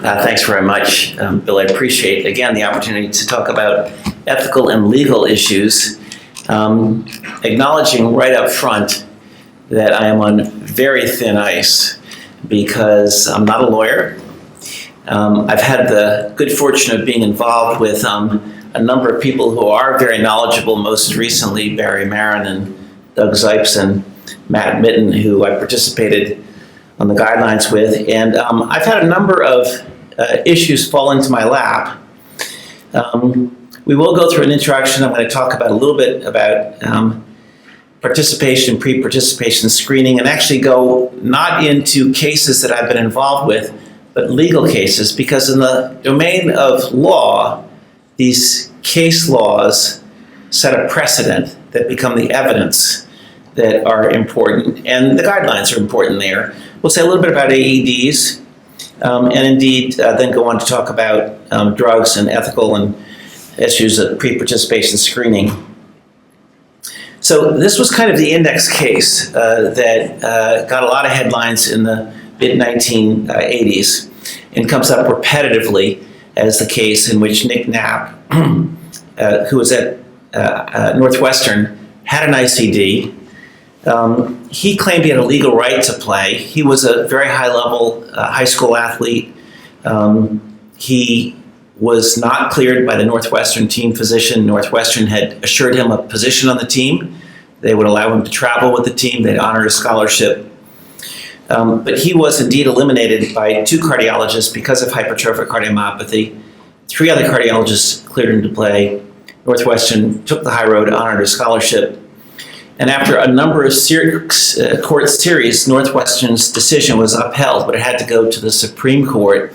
Thanks very much, Bill. I appreciate, again, the opportunity to talk about ethical and legal issues, acknowledging right up front that I am on very thin ice because I'm not a lawyer. I've had the good fortune of being involved with a number of people who are very knowledgeable, most recently Barry Marin and Doug Zipes and Matt Mitten, who I participated on the guidelines with. And I've had a number of issues fall into my lap. We will go through an introduction. I'm going to talk about a little bit about participation, pre-participation screening, and actually go not into cases that I've been involved with, but legal cases, because in the domain of law, these case laws set a precedent that become the evidence that are important, and the guidelines are important there. We'll say a little bit about AEDs, and indeed then go on to talk about drugs and ethical and issues of pre-participation screening. So this was kind of the index case that got a lot of headlines in the mid-1980s and comes up repetitively as the case in which Nick Knapp, who was at Northwestern, had an ICD. He claimed he had a legal right to play. He was a very high-level high school athlete. He was not cleared by the Northwestern team physician. Northwestern had assured him a position on the team. They would allow him to travel with the team. They'd honor his scholarship. But he was indeed eliminated by 2 cardiologists because of hypertrophic cardiomyopathy. 3 other cardiologists cleared him to play. Northwestern took the high road, honored his scholarship. And after a number of court series, Northwestern's decision was upheld, but it had to go to the Supreme Court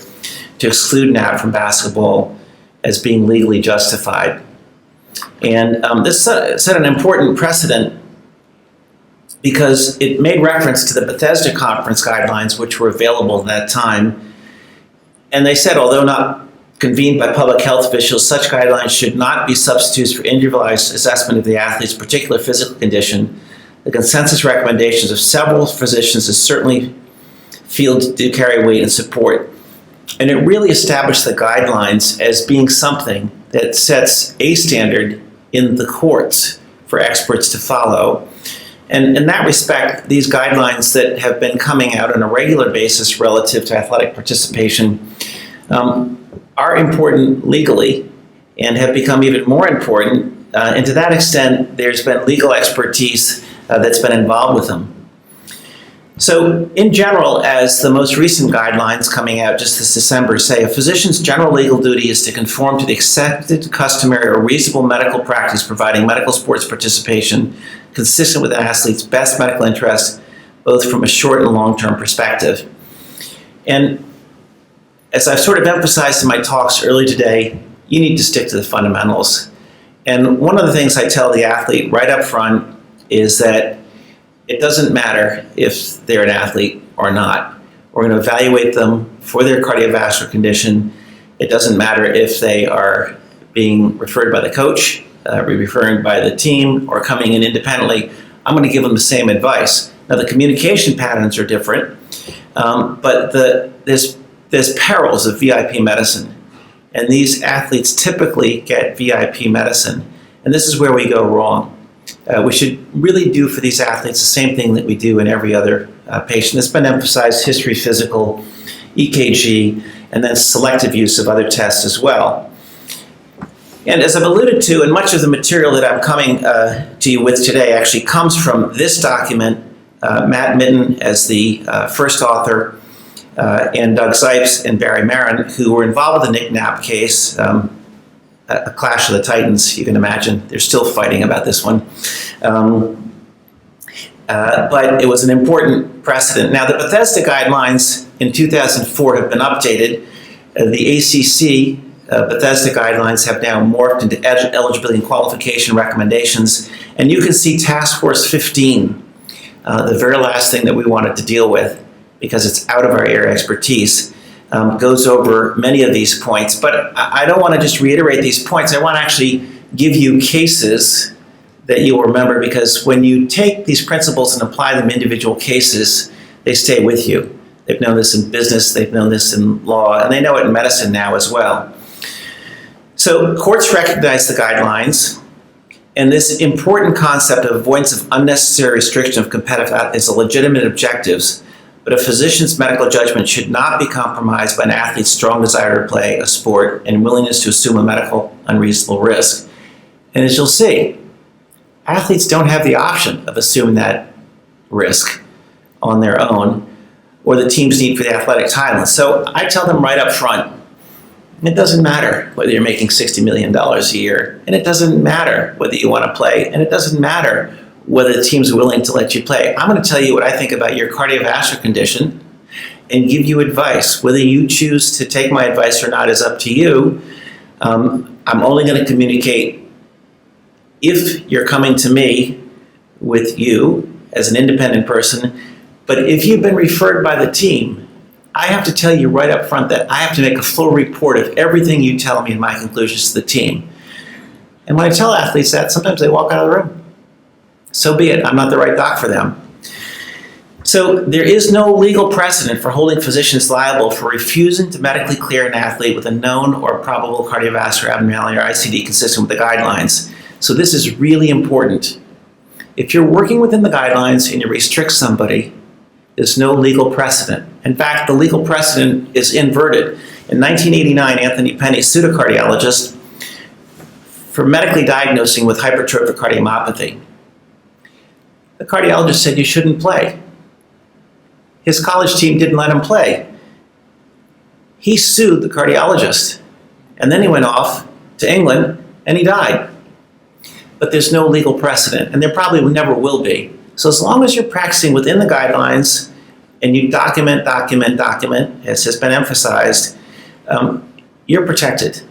to exclude Knapp from basketball as being legally justified. And this set an important precedent because it made reference to the Bethesda Conference guidelines, which were available at that time. And they said, although not convened by public health officials, such guidelines should not be substitutes for individualized assessment of the athlete's particular physical condition. The consensus recommendations of several physicians is certainly feel do carry weight and support. And it really established the guidelines as being something that sets a standard in the courts for experts to follow. And in that respect, these guidelines that have been coming out on a regular basis relative to athletic participation are important legally and have become even more important. And to that extent, there's been legal expertise that's been involved with them. So in general, as the most recent guidelines coming out just this December say, a physician's general legal duty is to conform to the accepted, customary, or reasonable medical practice providing medical sports participation consistent with an athlete's best medical interest, both from a short and long-term perspective. And as I've sort of emphasized in my talks earlier today, you need to stick to the fundamentals. And one of the things I tell the athlete right up front is that it doesn't matter if they're an athlete or not. We're going to evaluate them for their cardiovascular condition. It doesn't matter if they are being referred by the coach, referring by the team, or coming in independently. I'm going to give them the same advice. Now, the communication patterns are different, but there's perils of VIP medicine. And these athletes typically get VIP medicine. And this is where we go wrong. We should really do for these athletes the same thing that we do in every other patient. It's been emphasized: history, physical, EKG, and then selective use of other tests as well. And as I've alluded to, and much of the material that I'm coming to you with today actually comes from this document, Matt Mitten as the first author, and Doug Zipes and Barry Marin, who were involved with the Nick Knapp case, a clash of the titans, you can imagine. They're still fighting about this one. But it was an important precedent. Now, the Bethesda guidelines in 2004 have been updated. The ACC Bethesda guidelines have now morphed into eligibility and qualification recommendations. And you can see Task Force 15, the very last thing that we wanted to deal with, because it's out of our area of expertise, goes over many of these points. But I don't want to just reiterate these points. I want to actually give you cases that you'll remember, because when you take these principles and apply them to individual cases, they stay with you. They've known this in business, they've known this in law, and they know it in medicine now as well. So courts recognize the guidelines, and this important concept of avoidance of unnecessary restriction of competitive athletes is a legitimate objective, but a physician's medical judgment should not be compromised by an athlete's strong desire to play a sport and willingness to assume a medical unreasonable risk. And as you'll see, athletes don't have the option of assuming that risk on their own or the team's need for the athletic title. So I tell them right up front, it doesn't matter whether you're making $60 million a year, and it doesn't matter whether you want to play, and it doesn't matter whether the team's willing to let you play. I'm going to tell you what I think about your cardiovascular condition and give you advice. Whether you choose to take my advice or not is up to you. I'm only going to communicate if you're coming to me with you as an independent person. But if you've been referred by the team, I have to tell you right up front that I have to make a full report of everything you tell me and my conclusions to the team. And when I tell athletes that, sometimes they walk out of the room. So be it. I'm not the right doc for them. So there is no legal precedent for holding physicians liable for refusing to medically clear an athlete with a known or probable cardiovascular abnormality or ICD consistent with the guidelines. So this is really important. If you're working within the guidelines and you restrict somebody, there's no legal precedent. In fact, the legal precedent is inverted. In 1989, Anthony Penny sued a cardiologist for medically diagnosing with hypertrophic cardiomyopathy. The cardiologist said you shouldn't play. His college team didn't let him play. He sued the cardiologist, and then he went off to England and he died. But there's no legal precedent, and there probably never will be. So as long as you're practicing within the guidelines and you document, as has been emphasized, you're protected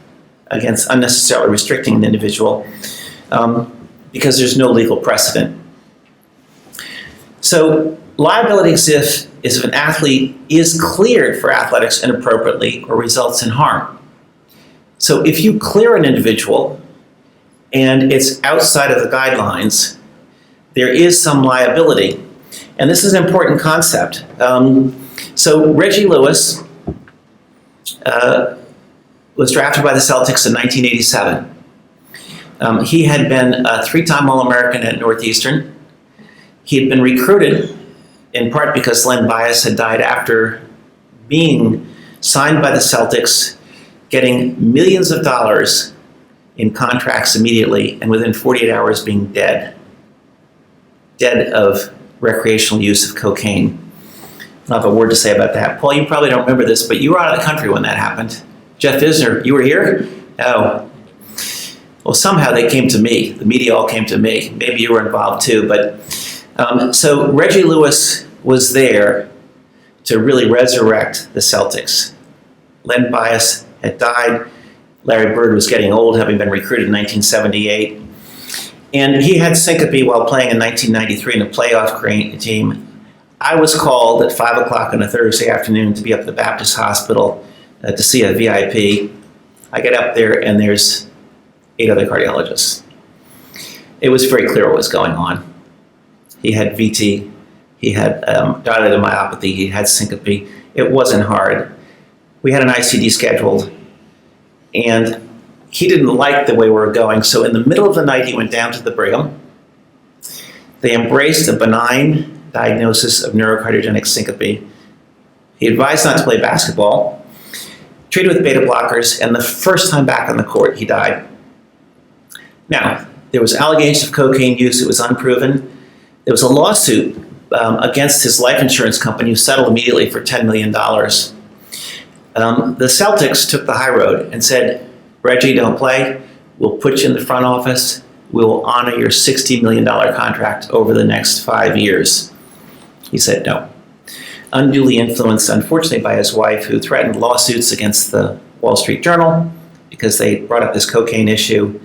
against unnecessarily restricting an individual because there's no legal precedent. So liability exists if an athlete is cleared for athletics inappropriately or results in harm. So if you clear an individual and it's outside of the guidelines, there is some liability. And this is an important concept. So Reggie Lewis was drafted by the Celtics in 1987. He had been a three-time All-American at Northeastern. He had been recruited in part because Len Bias had died after being signed by the Celtics, getting millions of dollars in contracts immediately, and within 48 hours being dead of recreational use of cocaine. I don't have a word to say about that. Paul, you probably don't remember this, but you were out of the country when that happened. Jeff Isner, you were here? Oh. Well, somehow they came to me. The media all came to me. Maybe you were involved too, but so Reggie Lewis was there to really resurrect the Celtics. Len Bias had died. Larry Bird was getting old, having been recruited in 1978. And he had syncope while playing in 1993 in a playoff team. I was called at 5 o'clock on a Thursday afternoon to be up at the Baptist Hospital to see a VIP. I get up there and there's 8 other cardiologists. It was very clear what was going on. He had VT, he had dilated myopathy, he had syncope. It wasn't hard. We had an ICD scheduled, and he didn't like the way we were going, so in the middle of the night he went down to the Brigham. They embraced a benign diagnosis of neurocardiogenic syncope. He advised not to play basketball, treated with beta blockers, and the first time back on the court, he died. Now, there was allegations of cocaine use. It was unproven. There was a lawsuit against his life insurance company who settled immediately for $10 million. The Celtics took the high road and said, Reggie, don't play. We'll put you in the front office. We will honor your $60 million contract over the next 5 years. He said no. Unduly influenced, unfortunately, by his wife, who threatened lawsuits against the Wall Street Journal because they brought up this cocaine issue.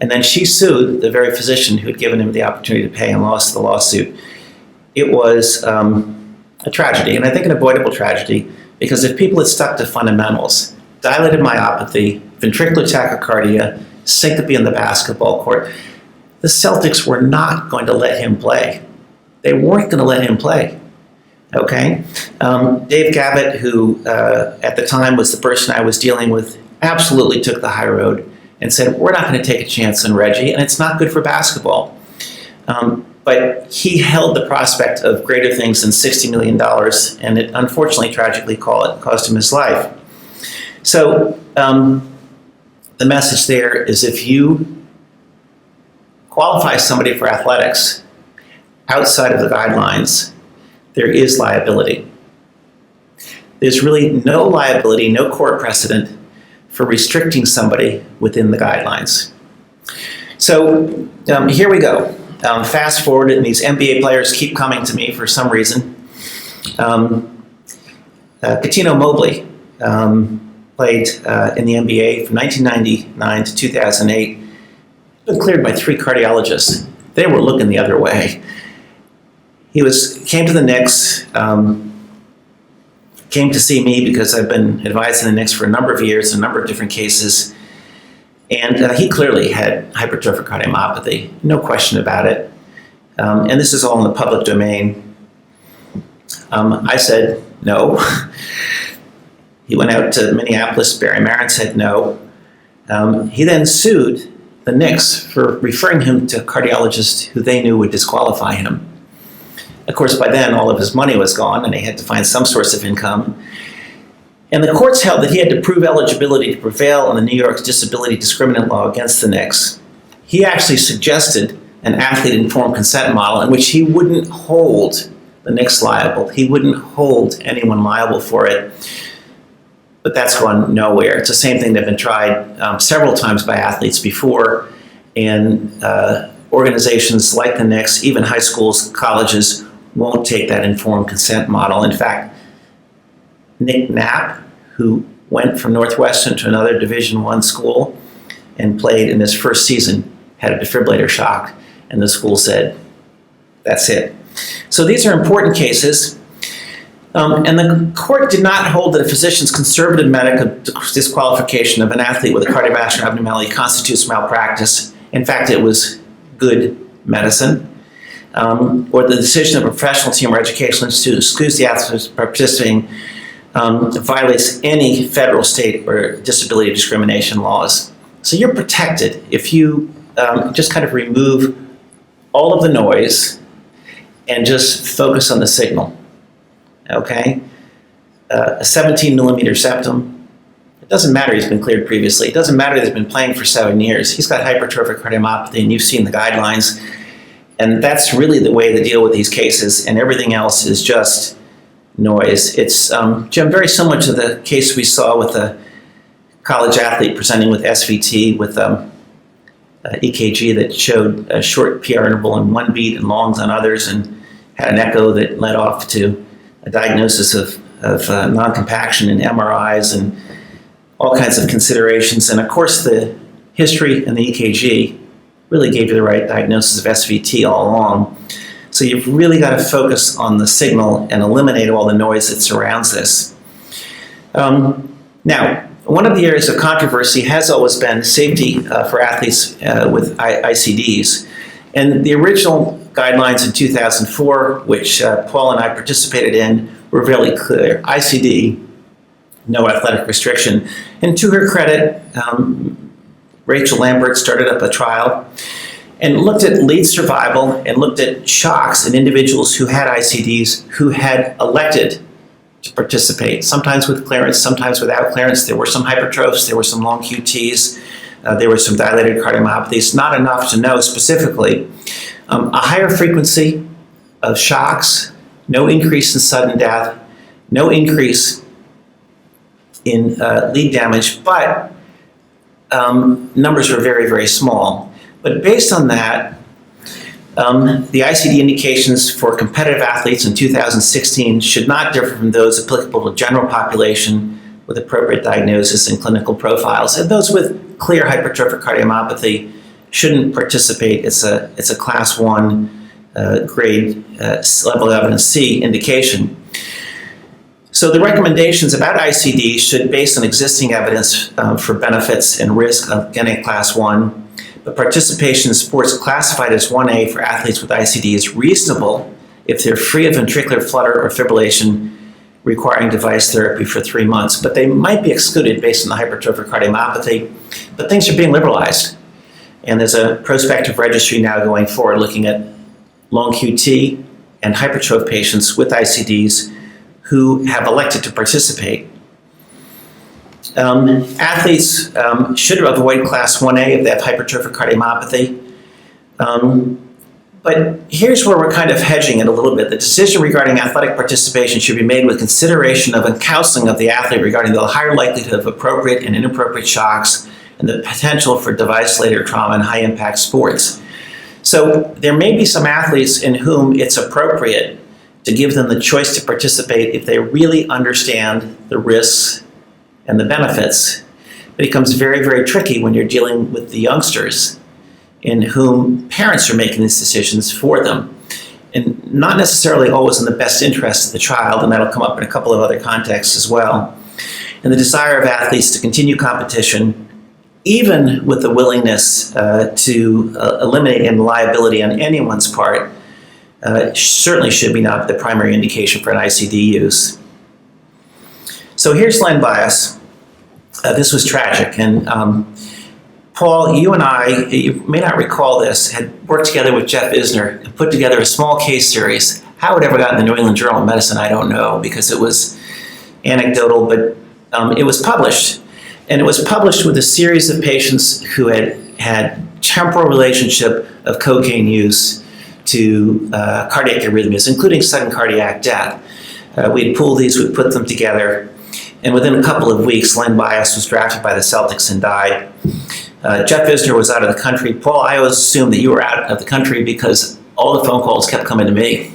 And then she sued the very physician who had given him the opportunity to pay and lost the lawsuit. It was a tragedy, and I think an avoidable tragedy, because if people had stuck to fundamentals, dilated myopathy, ventricular tachycardia, syncope in the basketball court, the Celtics were not going to let him play. They weren't going to let him play. Okay? Dave Gavitt, who at the time was the person I was dealing with, absolutely took the high road and said, we're not going to take a chance on Reggie, and it's not good for basketball. But he held the prospect of greater things than $60 million, and it unfortunately, tragically, cost him his life. So the message there is, if you qualify somebody for athletics outside of the guidelines, there is liability. There's really no liability, no court precedent for restricting somebody within the guidelines. So here we go. Fast forward, and these NBA players keep coming to me for some reason. Cuttino Mobley played in the NBA from 1999 to 2008. Been cleared by 3 cardiologists. They were looking the other way. He came to the Knicks, came to see me because I've been advising the Knicks for a number of years in a number of different cases. And he clearly had hypertrophic cardiomyopathy, no question about it. And this is all in the public domain. I said no. He went out to Minneapolis. Barry Marin said no. He then sued the Knicks for referring him to cardiologists who they knew would disqualify him. Of course, by then, all of his money was gone, and he had to find some source of income. And the courts held that he had to prove eligibility to prevail on the New York's disability discriminant law against the Knicks. He actually suggested an athlete-informed consent model in which he wouldn't hold the Knicks liable. He wouldn't hold anyone liable for it. But that's gone nowhere. It's the same thing that's been tried several times by athletes before, and organizations like the Knicks, even high schools, colleges, won't take that informed consent model. In fact, Nick Knapp, who went from Northwestern to another Division I school and played in his first season, had a defibrillator shock, and the school said, that's it. So these are important cases. And the court did not hold that a physician's conservative medical disqualification of an athlete with a cardiovascular abnormality constitutes malpractice. In fact, it was good medicine. Or the decision of a professional team or educational institute to excuse the athlete from participating violates any federal, state, or disability discrimination laws. So you're protected if you just kind of remove all of the noise and just focus on the signal. Okay? A 17 millimeter septum, it doesn't matter he's been cleared previously. It doesn't matter that he's been playing for 7 years. He's got hypertrophic cardiomyopathy, and you've seen the guidelines. And that's really the way to deal with these cases, and everything else is just noise. It's, Jim, very similar to the case we saw with a college athlete presenting with SVT with EKG that showed a short PR interval in one beat and longs on others, and had an echo that led off to a diagnosis of non-compaction and MRIs and all kinds of considerations. And of course, the history and the EKG really gave you the right diagnosis of SVT all along. So you've really got to focus on the signal and eliminate all the noise that surrounds this. Now, one of the areas of controversy has always been safety for athletes with ICDs. And the original guidelines in 2004, which Paul and I participated in, were really clear. ICD, no athletic restriction. And to her credit, Rachel Lambert started up a trial and looked at lead survival and looked at shocks in individuals who had ICDs who had elected to participate, sometimes with clearance, sometimes without clearance. There were some hypertrophs, there were some long QTs, there were some dilated cardiomyopathies, not enough to know specifically. A higher frequency of shocks, no increase in sudden death, no increase in lead damage, but numbers were very, very small. But based on that, the ICD indications for competitive athletes in 2016 should not differ from those applicable to general population with appropriate diagnosis and clinical profiles. And those with clear hypertrophic cardiomyopathy shouldn't participate. It's a class 1 grade level of evidence C indication. So the recommendations about ICD should, based on existing evidence for benefits and risk of getting class 1, but participation in sports classified as 1A for athletes with ICD is reasonable if they're free of ventricular flutter or fibrillation requiring device therapy for 3 months. But they might be excluded based on the hypertrophic cardiomyopathy, but things are being liberalized. And there's a prospective registry now going forward looking at long QT and hypertrophic patients with ICDs who have elected to participate. Athletes should avoid class 1A if they have hypertrophic cardiomyopathy. But here's where we're kind of hedging it a little bit. The decision regarding athletic participation should be made with consideration of and counseling of the athlete regarding the higher likelihood of appropriate and inappropriate shocks and the potential for device-related trauma in high-impact sports. So there may be some athletes in whom it's appropriate to give them the choice to participate if they really understand the risks and the benefits. It becomes very, very tricky when you're dealing with the youngsters in whom parents are making these decisions for them, and not necessarily always in the best interest of the child, and that'll come up in a couple of other contexts as well. And the desire of athletes to continue competition, even with the willingness to eliminate any liability on anyone's part, certainly should be not the primary indication for an ICD use. So here's Len Bias. This was tragic, and Paul, you and I, you may not recall this, had worked together with Jeff Isner and put together a small case series. How it ever got in the New England Journal of Medicine, I don't know, because it was anecdotal, but it was published. And it was published with a series of patients who had temporal relationship of cocaine use to cardiac arrhythmias, including sudden cardiac death. We'd pulled these, we'd put them together, and within a couple of weeks, Len Bias was drafted by the Celtics and died. Jeff Isner was out of the country. Paul, I always assumed that you were out of the country because all the phone calls kept coming to me.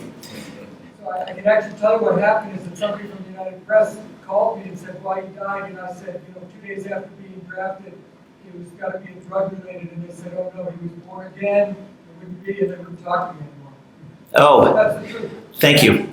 So I can actually tell you what happened is that somebody from the United Press called me and said why he died, and I said, 2 days after being drafted, it was got to be drug related, and they said, oh no, he was born again, it wouldn't be, and they wouldn't talk to me anymore. Oh, that's the truth. Thank you.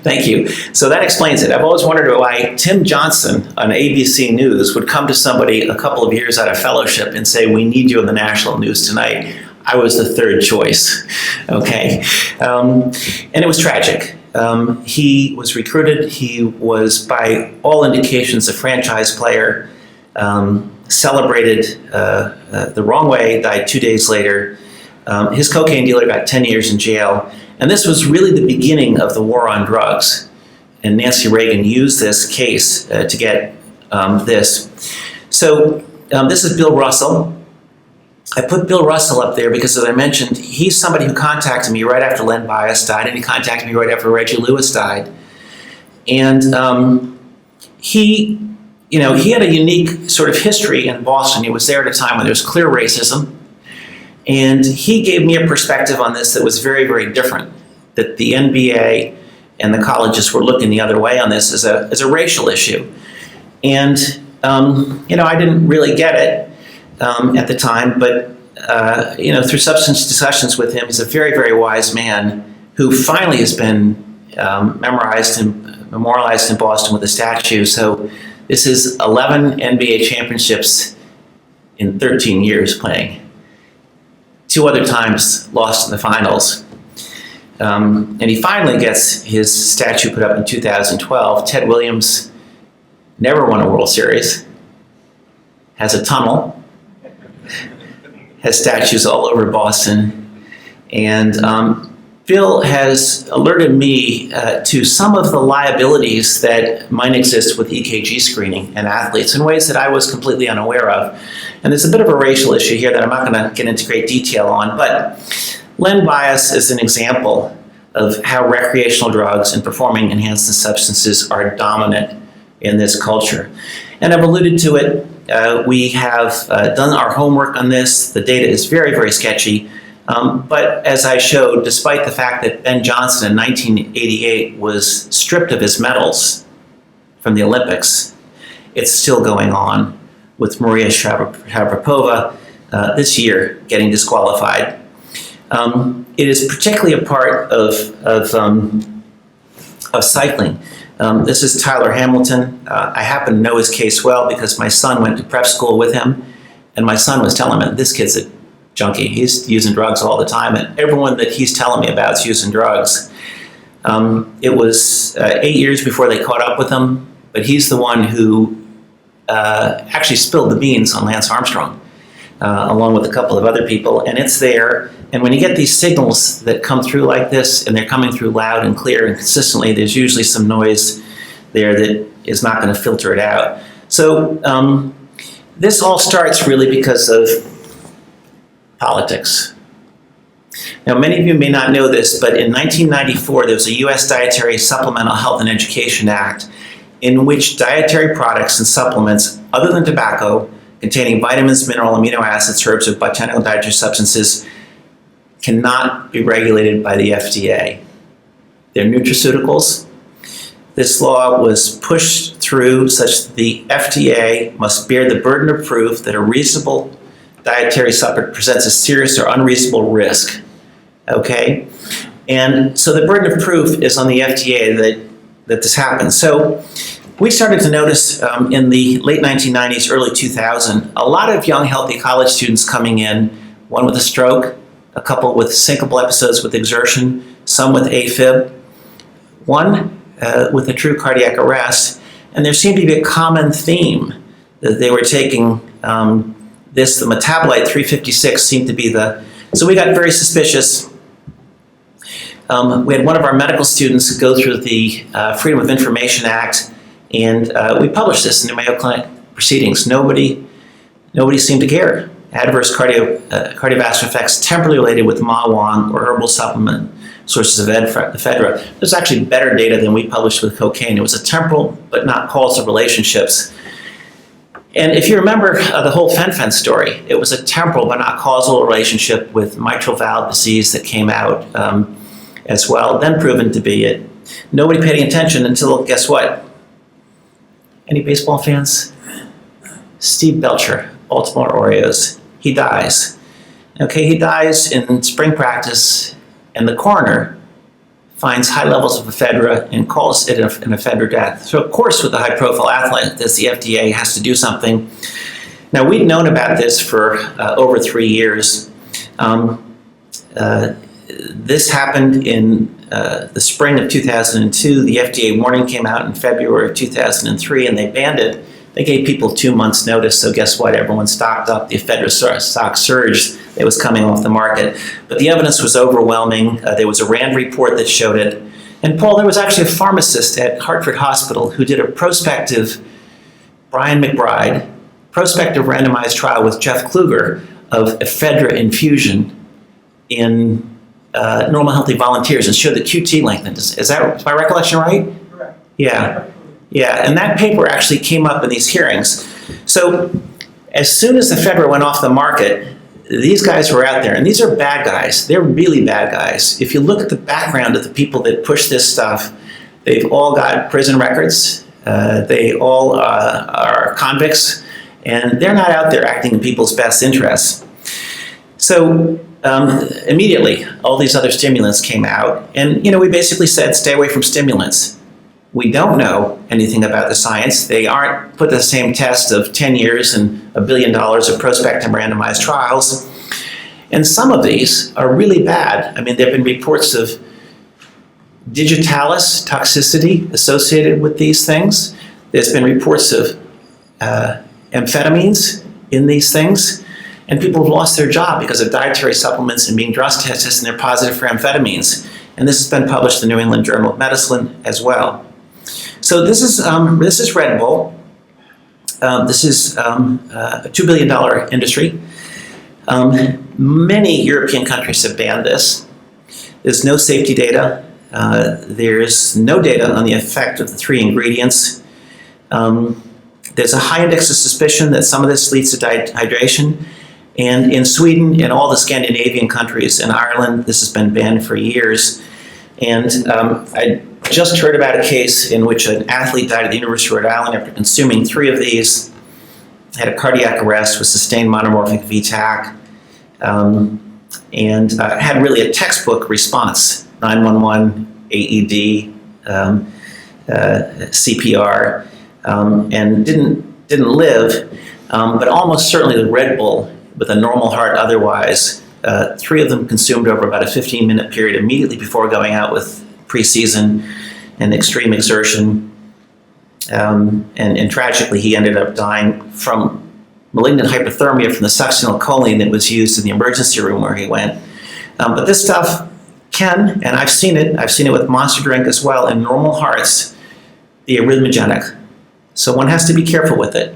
Thank you. So that explains it. I've always wondered why Tim Johnson on ABC News would come to somebody a couple of years out of fellowship and say, we need you in the national news tonight. I was the third choice, okay? And it was tragic. He was recruited. He was, by all indications, a franchise player, celebrated the wrong way, died 2 days later. His cocaine dealer got 10 years in jail. And this was really the beginning of the war on drugs. And Nancy Reagan used this case to get this. So this is Bill Russell. I put Bill Russell up there because, as I mentioned, he's somebody who contacted me right after Len Bias died, and he contacted me right after Reggie Lewis died. And he had a unique sort of history in Boston. He was there at a time when there was clear racism. And he gave me a perspective on this that was very, very different, that the NBA and the colleges were looking the other way on this as a racial issue. And, I didn't really get it at the time, but, through substance discussions with him, he's a very, very wise man who finally has been memorialized in Boston with a statue. So this is 11 NBA championships in 13 years playing. 2 other times lost in the finals. And he finally gets his statue put up in 2012. Ted Williams never won a World Series, has a tunnel, has statues all over Boston. And Bill has alerted me to some of the liabilities that might exist with EKG screening in athletes in ways that I was completely unaware of. And there's a bit of a racial issue here that I'm not going to get into great detail on, but Len Bias is an example of how recreational drugs and performing enhancing substances are dominant in this culture. And I've alluded to it. We have done our homework on this. The data is very, very sketchy. But as I showed, despite the fact that Ben Johnson in 1988 was stripped of his medals from the Olympics, it's still going on, with Maria Sharapova this year getting disqualified. It is particularly a part of cycling. This is Tyler Hamilton. I happen to know his case well because my son went to prep school with him, and my son was telling him, this kid's a junkie. He's using drugs all the time, and everyone that he's telling me about is using drugs. It was 8 years before they caught up with him, but he's the one who actually spilled the beans on Lance Armstrong, along with a couple of other people, and it's there. And when you get these signals that come through like this, and they're coming through loud and clear and consistently, there's usually some noise there that is not going to filter it out. So this all starts really because of politics. Now, many of you may not know this, but in 1994, there was a U.S. Dietary Supplemental Health and Education Act in which dietary products and supplements, other than tobacco, containing vitamins, mineral, amino acids, herbs, or botanical dietary substances, cannot be regulated by the FDA. They're nutraceuticals. This law was pushed through such that the FDA must bear the burden of proof that a reasonable dietary supplement presents a serious or unreasonable risk. Okay? And so the burden of proof is on the FDA that this happens. So we started to notice in the late 1990s, early 2000, a lot of young, healthy college students coming in, one with a stroke, a couple with syncopal episodes with exertion, some with AFib, one with a true cardiac arrest, and there seemed to be a common theme that they were taking the metabolite 356 seemed to be so we got very suspicious. We had one of our medical students go through the Freedom of Information Act, and we published this in the Mayo Clinic proceedings. Nobody seemed to care. Adverse cardiovascular effects temporally related with Ma-Wong or herbal supplement sources of ephedra. There's actually better data than we published with cocaine. It was a temporal but not causal relationships. And if you remember the whole fen-phen story, it was a temporal but not causal relationship with mitral valve disease that came out as well, then proven to be it. Nobody paid any attention until, guess what? Any baseball fans? Steve Belcher, Baltimore Orioles. He dies. Okay, he dies in spring practice, and the coroner finds high levels of ephedra and calls it an ephedra death. So of course, with a high-profile athlete, the FDA has to do something. Now, we'd known about this for over 3 years. This happened in the spring of 2002. The FDA warning came out in February of 2003, and they banned it. They gave people 2 months' notice, so guess what? Everyone stocked up. The ephedra stock surged. It was coming off the market. But the evidence was overwhelming. There was a RAND report that showed it. And Paul, there was actually a pharmacist at Hartford Hospital who did a prospective, Brian McBride, prospective randomized trial with Jeff Kluger of ephedra infusion in normal healthy volunteers and showed the QT lengthened. Is my recollection right? Correct. Yeah. Yeah, and that paper actually came up in these hearings. So as soon as ephedra went off the market, these guys were out there, and these are bad guys. They're really bad guys. If you look at the background of the people that push this stuff, they've all got prison records. They all are convicts, and they're not out there acting in people's best interests. So immediately, all these other stimulants came out, and we basically said, stay away from stimulants. We don't know anything about the science. They aren't put to the same test of 10 years and $1 billion of prospective randomized trials. And some of these are really bad. I mean, there have been reports of digitalis toxicity associated with these things. There's been reports of amphetamines in these things. And people have lost their job because of dietary supplements and being drug tested, and they're positive for amphetamines. And this has been published in the New England Journal of Medicine as well. So this is Red Bull. This is a $2 billion industry. Many European countries have banned this. There's no safety data. There's no data on the effect of the 3 ingredients. There's a high index of suspicion that some of this leads to dehydration. And in Sweden and all the Scandinavian countries and Ireland, this has been banned for years. And I just heard about a case in which an athlete died at the University of Rhode Island after consuming 3 of these, had a cardiac arrest with sustained monomorphic VTAC, and had really a textbook response, 911, AED, CPR, and didn't live, but almost certainly the Red Bull with a normal heart otherwise. 3 of them consumed over about a 15-minute period immediately before going out with preseason and extreme exertion. And tragically, he ended up dying from malignant hypothermia from the succinylcholine that was used in the emergency room where he went. But this stuff can, and I've seen it with Monster Drink as well, in normal hearts, be arrhythmogenic. So one has to be careful with it.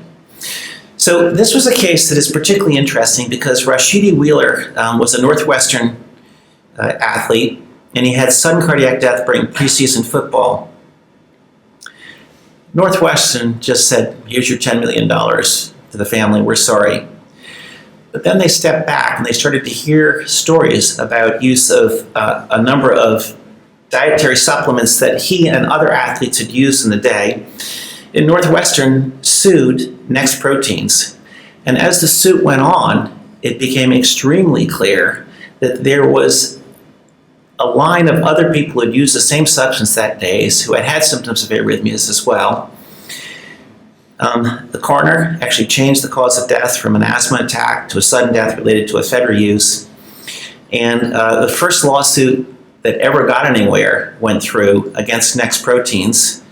So this was a case that is particularly interesting because Rashidi Wheeler was a Northwestern athlete, and he had sudden cardiac death during preseason football. Northwestern just said, here's your $10 million to the family, we're sorry. But then they stepped back and they started to hear stories about use of a number of dietary supplements that he and other athletes had used in the day. And Northwestern sued Next Proteins. And as the suit went on, it became extremely clear that there was a line of other people who had used the same substance that day who had had symptoms of arrhythmias as well. The coroner actually changed the cause of death from an asthma attack to a sudden death related to ephedra use. And the first lawsuit that ever got anywhere went through against Next Proteins.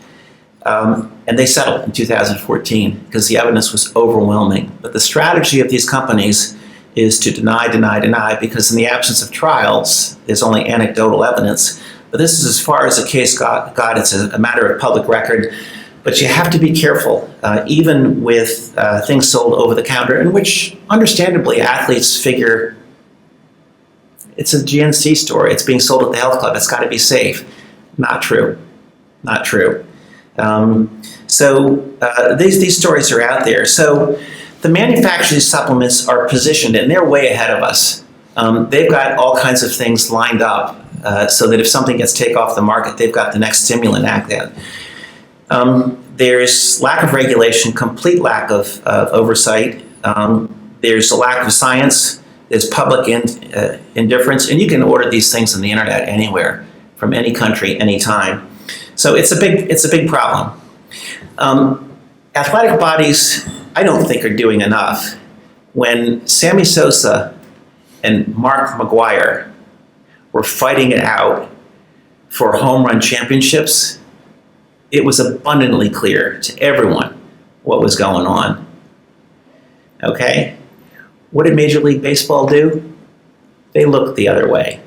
And they settled in 2014 because the evidence was overwhelming. But the strategy of these companies is to deny, because in the absence of trials, there's only anecdotal evidence. But this is as far as the case got. It's a matter of public record. But you have to be careful, even with things sold over the counter, in which, understandably, athletes figure it's a GNC store. It's being sold at the health club. It's got to be safe. Not true. Not true. These stories are out there. So the manufacturers of these supplements are positioned, and they're way ahead of us. They've got all kinds of things lined up so that if something gets taken off the market, they've got the next stimulant act out. There's lack of regulation, complete lack of oversight. There's a lack of science. There's public indifference, and you can order these things on the internet anywhere, from any country, anytime. So it's a big problem. Athletic bodies, I don't think, are doing enough. When Sammy Sosa and Mark McGwire were fighting it out for home run championships, it was abundantly clear to everyone what was going on. Okay? What did Major League Baseball do? They looked the other way.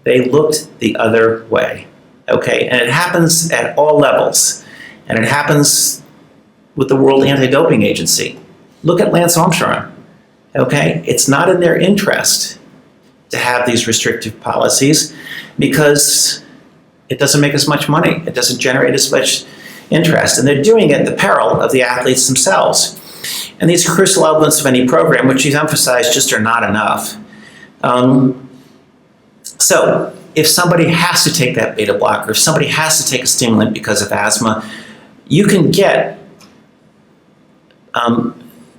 They looked the other way. Okay? And it happens at all levels. And it happens with the World Anti-Doping Agency. Look at Lance Armstrong. Okay? It's not in their interest to have these restrictive policies because it doesn't make as much money. It doesn't generate as much interest. And they're doing it at the peril of the athletes themselves. And these crucial elements of any program, which you've emphasized, just are not enough. So if somebody has to take that beta blocker, if somebody has to take a stimulant because of asthma, you can get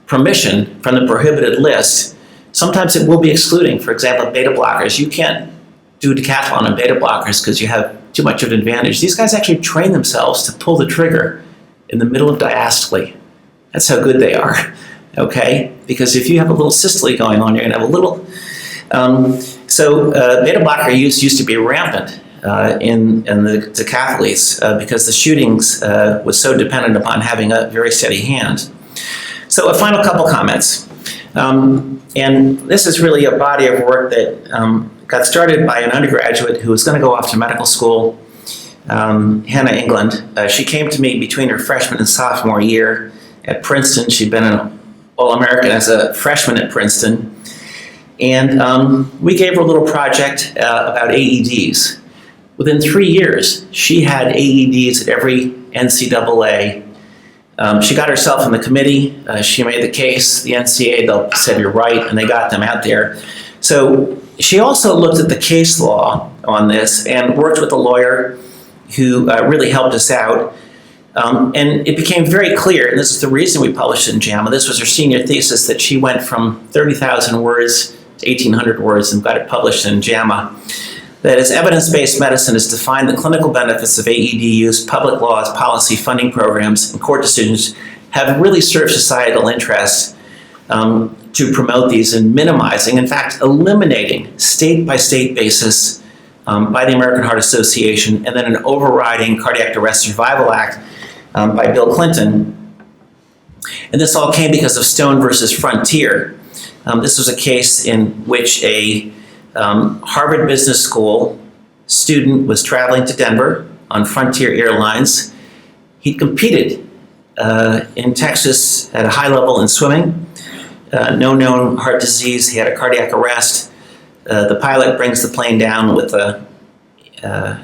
permission from the prohibited list. Sometimes it will be excluding. For example, beta blockers. You can't do decathlon on beta blockers because you have too much of an advantage. These guys actually train themselves to pull the trigger in the middle of diastole. That's how good they are, okay? Because if you have a little systole going on, you're gonna have a little. Beta blocker use used to be rampant in the decathletes because the shootings was so dependent upon having a very steady hand. So a final couple comments. And this is really a body of work that got started by an undergraduate who was going to go off to medical school, Hannah England. She came to me between her freshman and sophomore year at Princeton. She'd been an All-American as a freshman at Princeton. And we gave her a little project about AEDs. Within 3 years, she had AEDs at every NCAA. She got herself in the committee. She made the case. The NCAA said, you're right, and they got them out there. So she also looked at the case law on this and worked with a lawyer who really helped us out. And it became very clear, and this is the reason we published it in JAMA, this was her senior thesis, that she went from 30,000 words to 1,800 words and got it published in JAMA. That as evidence-based medicine has defined the clinical benefits of AED use, public laws, policy, funding programs, and court decisions have really served societal interests to promote these and minimizing, in fact, eliminating state-by-state basis by the American Heart Association, and then an overriding Cardiac Arrest Survival Act by Bill Clinton. And this all came because of Stone versus Frontier. This was a case in which a Harvard Business School student was traveling to Denver on Frontier Airlines. He competed in Texas at a high level in swimming. No known heart disease. He had a cardiac arrest. The pilot brings the plane down with a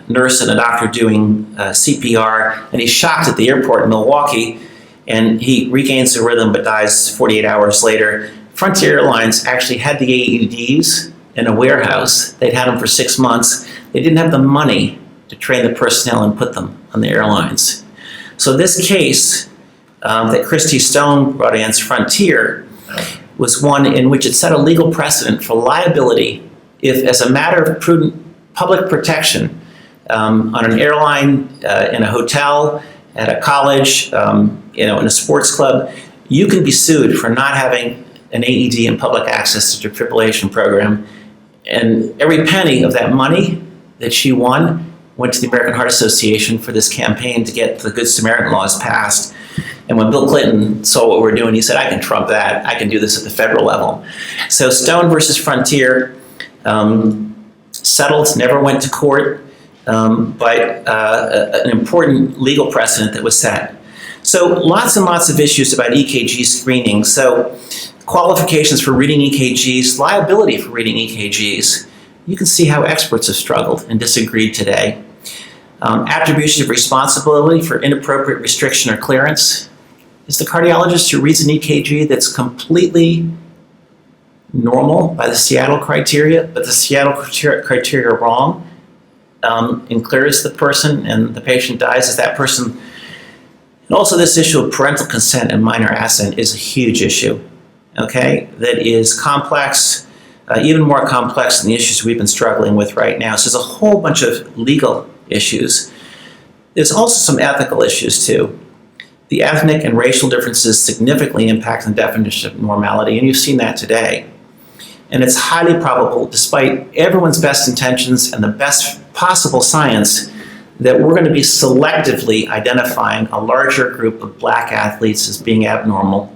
nurse and a doctor doing CPR, and he's shocked at the airport in Milwaukee, and he regains the rhythm but dies 48 hours later. Frontier Airlines actually had the AEDs in a warehouse. They'd had them for 6 months. They didn't have the money to train the personnel and put them on the airlines. So this case that Christy Stone brought against Frontier was one in which it set a legal precedent for liability if, as a matter of prudent public protection, on an airline, in a hotel, at a college, in a sports club, you can be sued for not having an AED and public access to defibrillation program. And every penny of that money that she won went to the American Heart Association for this campaign to get the Good Samaritan laws passed. And when Bill Clinton saw what we're doing, he said, I can trump that. I can do this at the federal level. So Stone versus Frontier settled, never went to court, but an important legal precedent that was set. So lots and lots of issues about EKG screening. So qualifications for reading EKGs, liability for reading EKGs. You can see how experts have struggled and disagreed today. Attribution of responsibility for inappropriate restriction or clearance. Is the cardiologist who reads an EKG that's completely normal by the Seattle criteria, but the Seattle criteria are wrong, and clears the person and the patient dies, is that person? And also this issue of parental consent and minor assent is a huge issue, okay? That is complex, even more complex than the issues we've been struggling with right now. So there's a whole bunch of legal issues. There's also some ethical issues too. The ethnic and racial differences significantly impact the definition of normality, and you've seen that today. And it's highly probable, despite everyone's best intentions and the best possible science, that we're going to be selectively identifying a larger group of black athletes as being abnormal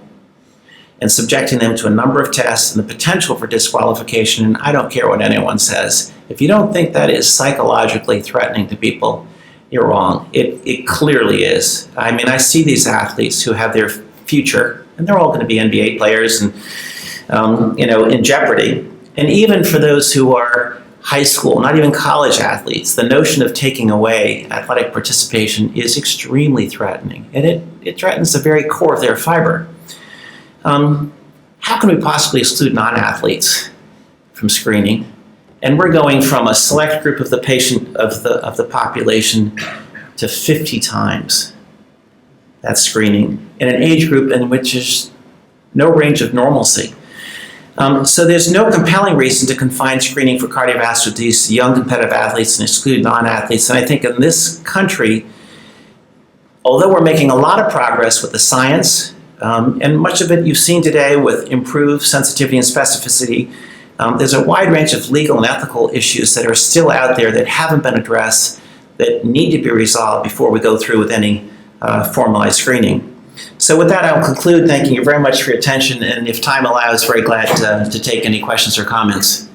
and subjecting them to a number of tests and the potential for disqualification. And I don't care what anyone says. If you don't think that is psychologically threatening to people, you're wrong. It clearly is. I mean, I see these athletes who have their future, and they're all going to be NBA players and in jeopardy. And even for those who are high school, not even college athletes, the notion of taking away athletic participation is extremely threatening, and it threatens the very core of their fiber. How can we possibly exclude non-athletes from screening? And we're going from a select group of the of the population to 50 times that screening in an age group in which there's no range of normalcy. So there's no compelling reason to confine screening for cardiovascular disease to young competitive athletes and exclude non-athletes. And I think in this country, although we're making a lot of progress with the science, and much of it you've seen today with improved sensitivity and specificity, there's a wide range of legal and ethical issues that are still out there that haven't been addressed, that need to be resolved before we go through with any formalized screening. So with that, I'll conclude thanking you very much for your attention, and if time allows, very glad to take any questions or comments.